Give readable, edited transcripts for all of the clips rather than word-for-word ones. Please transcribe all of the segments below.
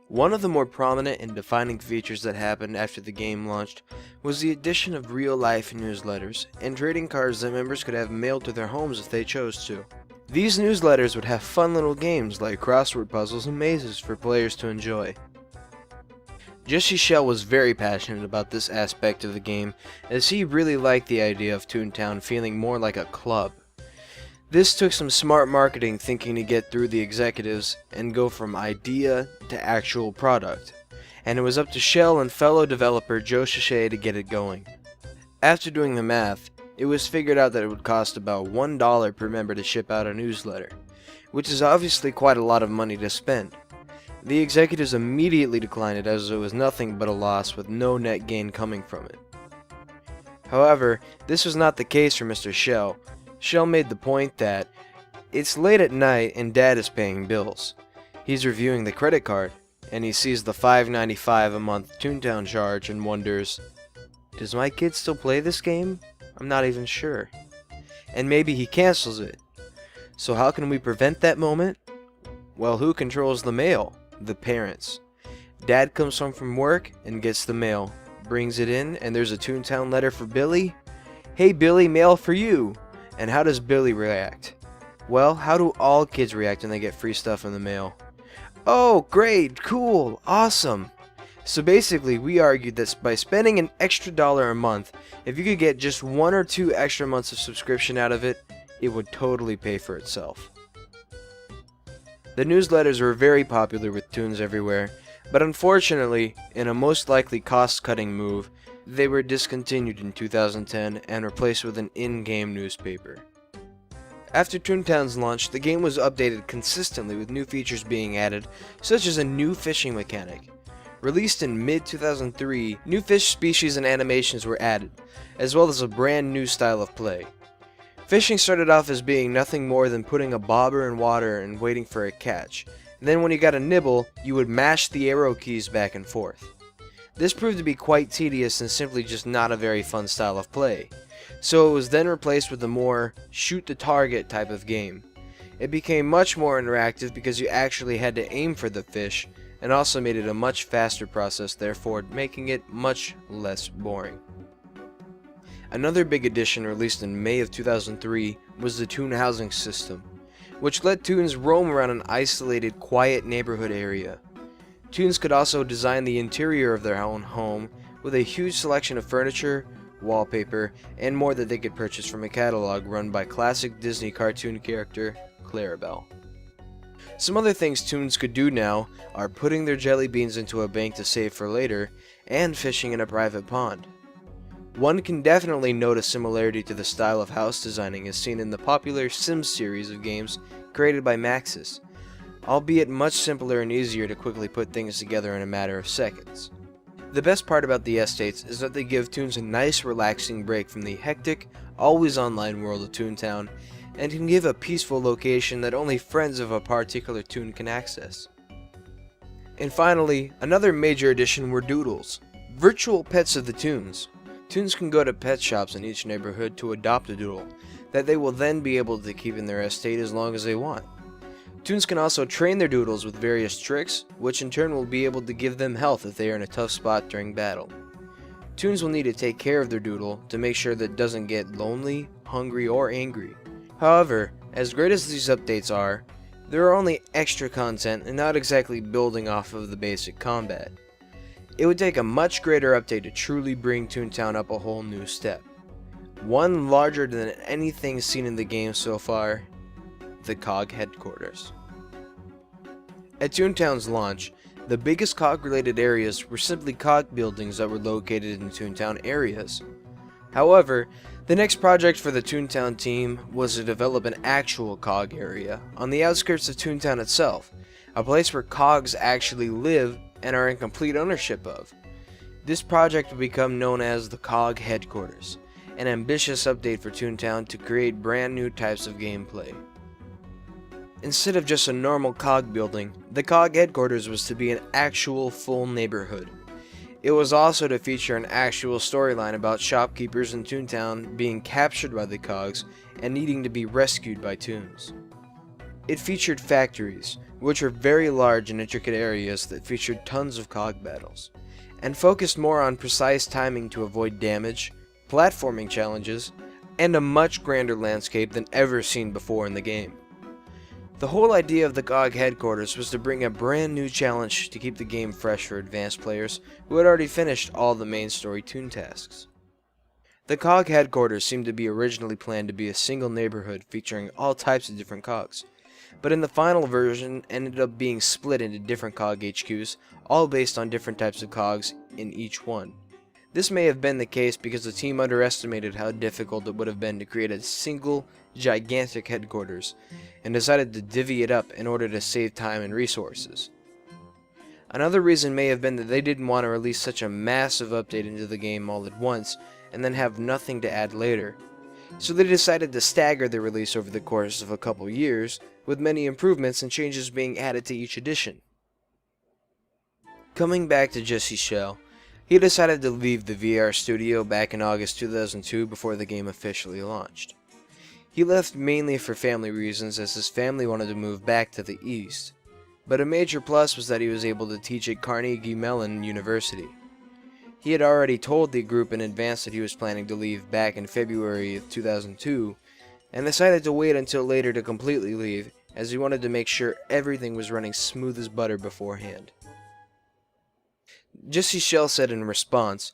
One of the more prominent and defining features that happened after the game launched was the addition of real-life newsletters and trading cards that members could have mailed to their homes if they chose to. These newsletters would have fun little games like crossword puzzles and mazes for players to enjoy. Schell was very passionate about this aspect of the game, as he really liked the idea of Toontown feeling more like a club. This took some smart marketing thinking to get through the executives and go from idea to actual product, and it was up to Schell and fellow developer Joe Shashay to get it going. After doing the math, it was figured out that it would cost about $1 per member to ship out a newsletter, which is obviously quite a lot of money to spend. The executives immediately declined it as it was nothing but a loss with no net gain coming from it. However, this was not the case for Mr. Schell. Schell made the point that it's late at night and Dad is paying bills. He's reviewing the credit card, and he sees the $5.95 a month Toontown charge and wonders, does my kid still play this game? I'm not even sure. And maybe he cancels it. So how can we prevent that moment? Well, who controls the mail? The parents. Dad comes home from work and gets the mail, brings it in, and there's a Toontown letter for Billy. Hey Billy, mail for you! And how does Billy react? Well, how do all kids react when they get free stuff in the mail? Oh, great, cool, awesome! So basically, we argued that by spending an extra $1 a month, if you could get just 1 or 2 extra months of subscription out of it, it would totally pay for itself. The newsletters were very popular with Toons everywhere, but unfortunately, in a most likely cost-cutting move, they were discontinued in 2010 and replaced with an in-game newspaper. After Toontown's launch, the game was updated consistently with new features being added, such as a new fishing mechanic. Released in mid-2003, new fish species and animations were added, as well as a brand new style of play. Fishing started off as being nothing more than putting a bobber in water and waiting for a catch. And then when you got a nibble, you would mash the arrow keys back and forth. This proved to be quite tedious and simply just not a very fun style of play. So it was then replaced with a more shoot the target type of game. It became much more interactive because you actually had to aim for the fish, and also made it a much faster process, therefore making it much less boring. Another big addition released in May of 2003 was the Toon housing system, which let Toons roam around an isolated, quiet neighborhood area. Toons could also design the interior of their own home with a huge selection of furniture, wallpaper, and more that they could purchase from a catalog run by classic Disney cartoon character Clarabelle. Some other things Toons could do now are putting their jelly beans into a bank to save for later, and fishing in a private pond. One can definitely note a similarity to the style of house designing as seen in the popular Sims series of games created by Maxis, albeit much simpler and easier to quickly put things together in a matter of seconds. The best part about the estates is that they give Toons a nice relaxing break from the hectic, always online world of Toontown, and can give a peaceful location that only friends of a particular Toon can access. And finally, another major addition were Doodles, virtual pets of the Toons. Toons can go to pet shops in each neighborhood to adopt a doodle, that they will then be able to keep in their estate as long as they want. Toons can also train their doodles with various tricks, which in turn will be able to give them health if they are in a tough spot during battle. Toons will need to take care of their doodle to make sure that it doesn't get lonely, hungry, or angry. However, as great as these updates are, there are only extra content and not exactly building off of the basic combat. It would take a much greater update to truly bring Toontown up a whole new step. One larger than anything seen in the game so far, the COG headquarters. At Toontown's launch, the biggest COG-related areas were simply COG buildings that were located in Toontown areas. However, the next project for the Toontown team was to develop an actual COG area on the outskirts of Toontown itself, a place where COGs actually live and are in complete ownership of. This project would become known as the COG headquarters, an ambitious update for Toontown to create brand new types of gameplay. Instead of just a normal COG building, the COG headquarters was to be an actual full neighborhood. It was also to feature an actual storyline about shopkeepers in Toontown being captured by the COGs and needing to be rescued by Toons. It featured factories, which were very large and intricate areas that featured tons of cog battles, and focused more on precise timing to avoid damage, platforming challenges, and a much grander landscape than ever seen before in the game. The whole idea of the COG headquarters was to bring a brand new challenge to keep the game fresh for advanced players who had already finished all the main story toon tasks. The COG headquarters seemed to be originally planned to be a single neighborhood featuring all types of different COGs, but in the final version ended up being split into different COG HQs, all based on different types of COGs in each one. This may have been the case because the team underestimated how difficult it would have been to create a single, gigantic headquarters, and decided to divvy it up in order to save time and resources. Another reason may have been that they didn't want to release such a massive update into the game all at once, and then have nothing to add later. So they decided to stagger the release over the course of a couple years, with many improvements and changes being added to each edition. Coming back to Jesse Schell, he decided to leave the VR studio back in August 2002 before the game officially launched. He left mainly for family reasons, as his family wanted to move back to the east, but a major plus was that he was able to teach at Carnegie Mellon University. He had already told the group in advance that he was planning to leave back in February of 2002, and decided to wait until later to completely leave, as he wanted to make sure everything was running smooth as butter beforehand. Jesse Schell said in response,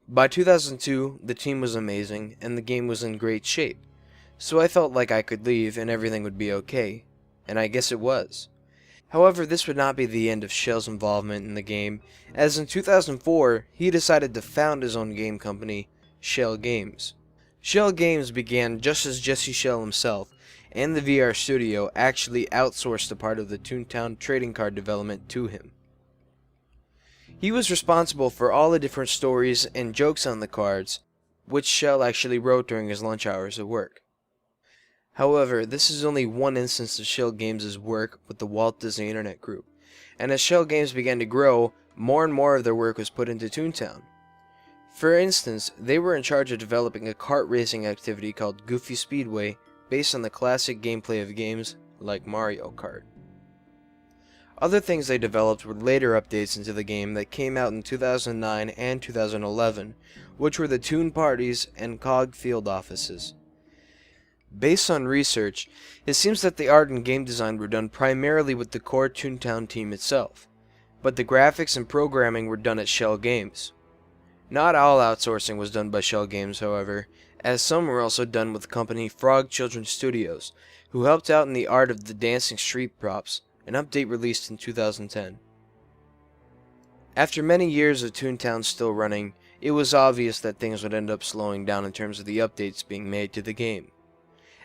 "By 2002, the team was amazing, and the game was in great shape, so I felt like I could leave and everything would be okay, and I guess it was." However, this would not be the end of Schell's involvement in the game, as in 2004, he decided to found his own game company, Schell Games. Schell Games began just as Jesse Schell himself and the VR studio actually outsourced a part of the Toontown trading card development to him. He was responsible for all the different stories and jokes on the cards, which Schell actually wrote during his lunch hours at work. However, this is only one instance of Schell Games' work with the Walt Disney Internet Group, and as Schell Games began to grow, more and more of their work was put into Toontown. For instance, they were in charge of developing a kart racing activity called Goofy Speedway, based on the classic gameplay of games like Mario Kart. Other things they developed were later updates into the game that came out in 2009 and 2011, which were the Toon Parties and COG Field Offices. Based on research, it seems that the art and game design were done primarily with the core Toontown team itself, but the graphics and programming were done at Schell Games. Not all outsourcing was done by Schell Games, however, as some were also done with company Frog Children's Studios, who helped out in the art of the dancing street props, an update released in 2010. After many years of Toontown still running, it was obvious that things would end up slowing down in terms of the updates being made to the game.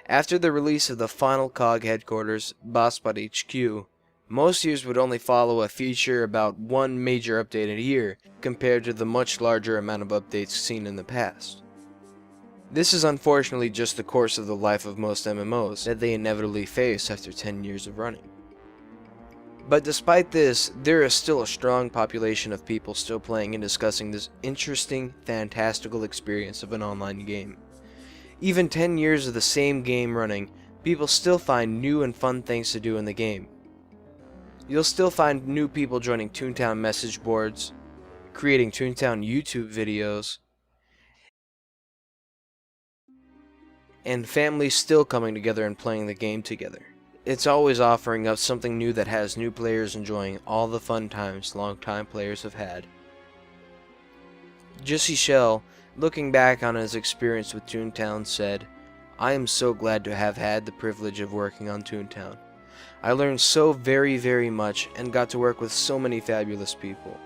After the release of the final COG headquarters, Bosspot HQ, most years would only follow a feature about one major update a year, compared to the much larger amount of updates seen in the past. This is unfortunately just the course of the life of most MMOs that they inevitably face after 10 years of running. But despite this, there is still a strong population of people still playing and discussing this interesting, fantastical experience of an online game. Even 10 years of the same game running, people still find new and fun things to do in the game. You'll still find new people joining Toontown message boards, creating Toontown YouTube videos, and families still coming together and playing the game together. It's always offering up something new that has new players enjoying all the fun times long-time players have had. Jesse Schell, looking back on his experience with Toontown, said, "I am so glad to have had the privilege of working on Toontown. I learned so very much and got to work with so many fabulous people."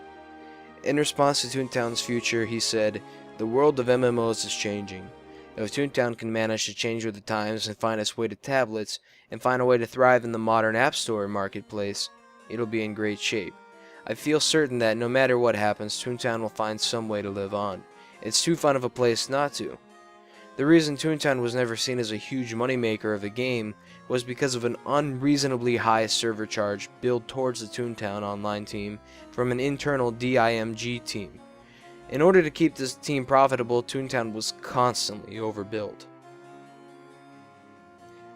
In response to Toontown's future, he said, "The world of MMOs is changing. If Toontown can manage to change with the times and find its way to tablets, and find a way to thrive in the modern App Store marketplace, it'll be in great shape. I feel certain that no matter what happens, Toontown will find some way to live on. It's too fun of a place not to." The reason Toontown was never seen as a huge moneymaker of a game was because of an unreasonably high server charge billed towards the Toontown online team from an internal DIMG team. In order to keep this team profitable, Toontown was constantly overbuilt.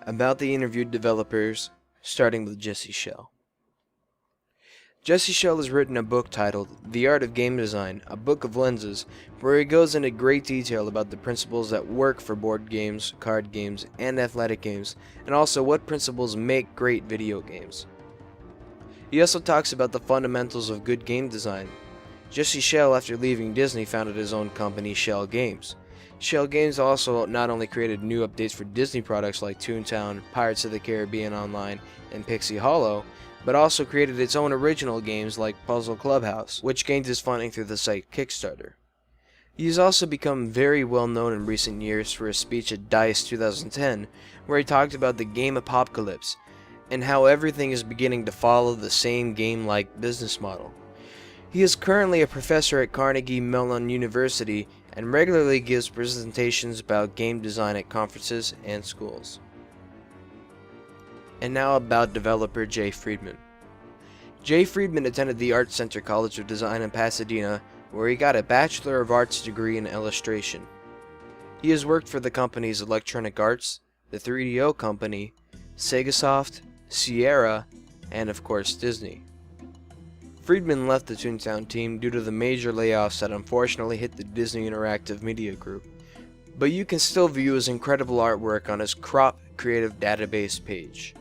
About the interviewed developers, starting with Jesse Schell. Jesse Schell has written a book titled The Art of Game Design, a Book of Lenses, where he goes into great detail about the principles that work for board games, card games, and athletic games, and also what principles make great video games. He also talks about the fundamentals of good game design. Jesse Schell, after leaving Disney, founded his own company, Schell Games. Schell Games also not only created new updates for Disney products like Toontown, Pirates of the Caribbean Online, and Pixie Hollow, but also created its own original games like Puzzle Clubhouse, which gained his funding through the site Kickstarter. He has also become very well known in recent years for a speech at DICE 2010, where he talked about the game apocalypse, and how everything is beginning to follow the same game-like business model. He is currently a professor at Carnegie Mellon University and regularly gives presentations about game design at conferences and schools. And now about developer Jay Friedman. Jay Friedman attended the Art Center College of Design in Pasadena, where he got a Bachelor of Arts degree in illustration. He has worked for the companies Electronic Arts, the 3DO Company, Segasoft, Sierra, and of course Disney. Friedman left the Toontown team due to the major layoffs that unfortunately hit the Disney Interactive Media Group, but you can still view his incredible artwork on his Crop Creative Database page.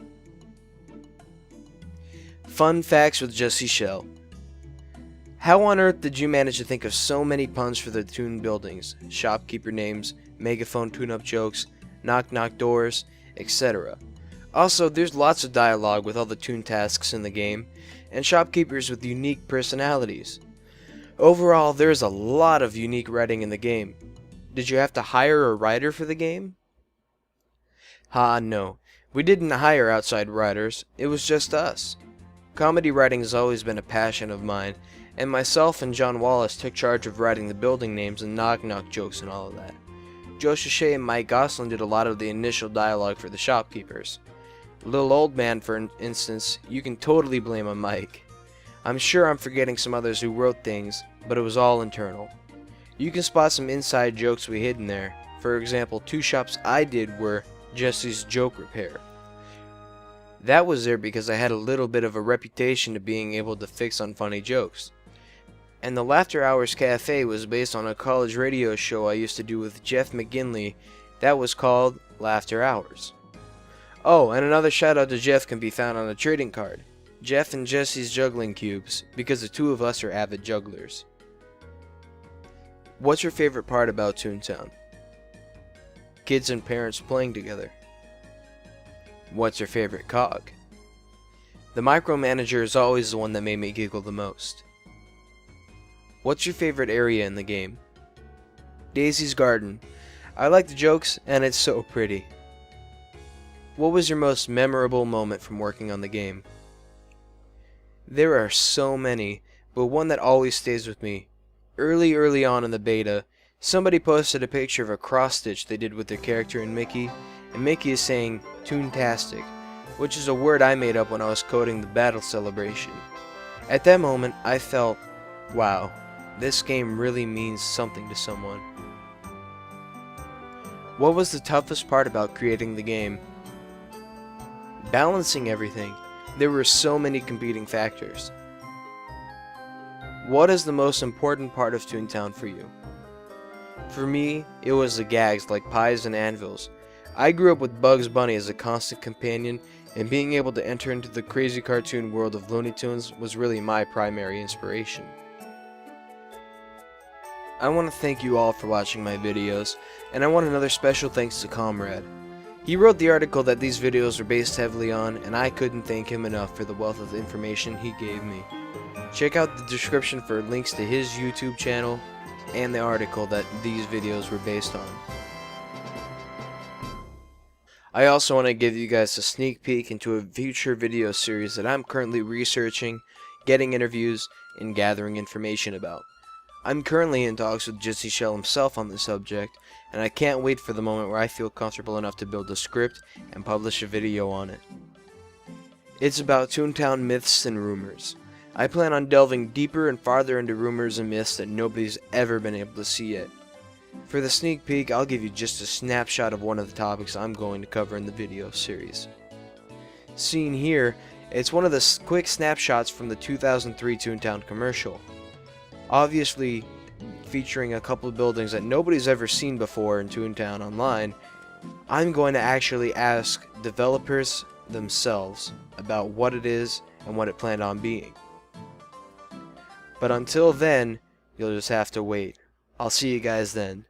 Fun facts with Jesse Schell. How on earth did you manage to think of so many puns for the Toon buildings, shopkeeper names, megaphone tune-up jokes, knock-knock doors, etc.? Also, there's lots of dialogue with all the Toon tasks in the game, and shopkeepers with unique personalities. Overall, there's a lot of unique writing in the game. Did you have to hire a writer for the game? No. We didn't hire outside writers, it was just us. Comedy writing has always been a passion of mine, and myself and John Wallace took charge of writing the building names and knock-knock jokes and all of that. Joe Shashay and Mike Gosselin did a lot of the initial dialogue for the shopkeepers. Little Old Man, for instance, you can totally blame on Mike. I'm sure I'm forgetting some others who wrote things, but it was all internal. You can spot some inside jokes we hid in there. For example, 2 shops I did were Jesse's Joke Repair. That was there because I had a little bit of a reputation to being able to fix unfunny jokes. And the Laughter Hours Cafe was based on a college radio show I used to do with Jeff McGinley that was called Laughter Hours. Oh, and another shout out to Jeff can be found on a trading card, Jeff and Jesse's Juggling Cubes, because the 2 of us are avid jugglers. What's your favorite part about Toontown? Kids and parents playing together. What's your favorite cog? The micromanager is always the one that made me giggle the most. What's your favorite area in the game? Daisy's Garden. I like the jokes and it's so pretty. What was your most memorable moment from working on the game? There are so many, but one that always stays with me. Early on in the beta, somebody posted a picture of a cross-stitch they did with their character and Mickey is saying, "Toontastic," which is a word I made up when I was coding the battle celebration. At that moment, I felt, wow, this game really means something to someone. What was the toughest part about creating the game? Balancing everything. There were so many competing factors. What is the most important part of Toontown for you? For me, it was the gags like pies and anvils. I grew up with Bugs Bunny as a constant companion, and being able to enter into the crazy cartoon world of Looney Tunes was really my primary inspiration. I want to thank you all for watching my videos, and I want another special thanks to Comrade. He wrote the article that these videos are based heavily on, and I couldn't thank him enough for the wealth of information he gave me. Check out the description for links to his YouTube channel and the article that these videos were based on. I also want to give you guys a sneak peek into a future video series that I'm currently researching, getting interviews, and gathering information about. I'm currently in talks with Jesse Schell himself on the subject, and I can't wait for the moment where I feel comfortable enough to build a script and publish a video on it. It's about Toontown myths and rumors. I plan on delving deeper and farther into rumors and myths that nobody's ever been able to see yet. For the sneak peek, I'll give you just a snapshot of one of the topics I'm going to cover in the video series. seen here, it's one of the quick snapshots from the 2003 Toontown commercial. Obviously, featuring a couple of buildings that nobody's ever seen before in Toontown Online, I'm going to actually ask developers themselves about what it is and what it planned on being. But until then, you'll just have to wait. I'll see you guys then.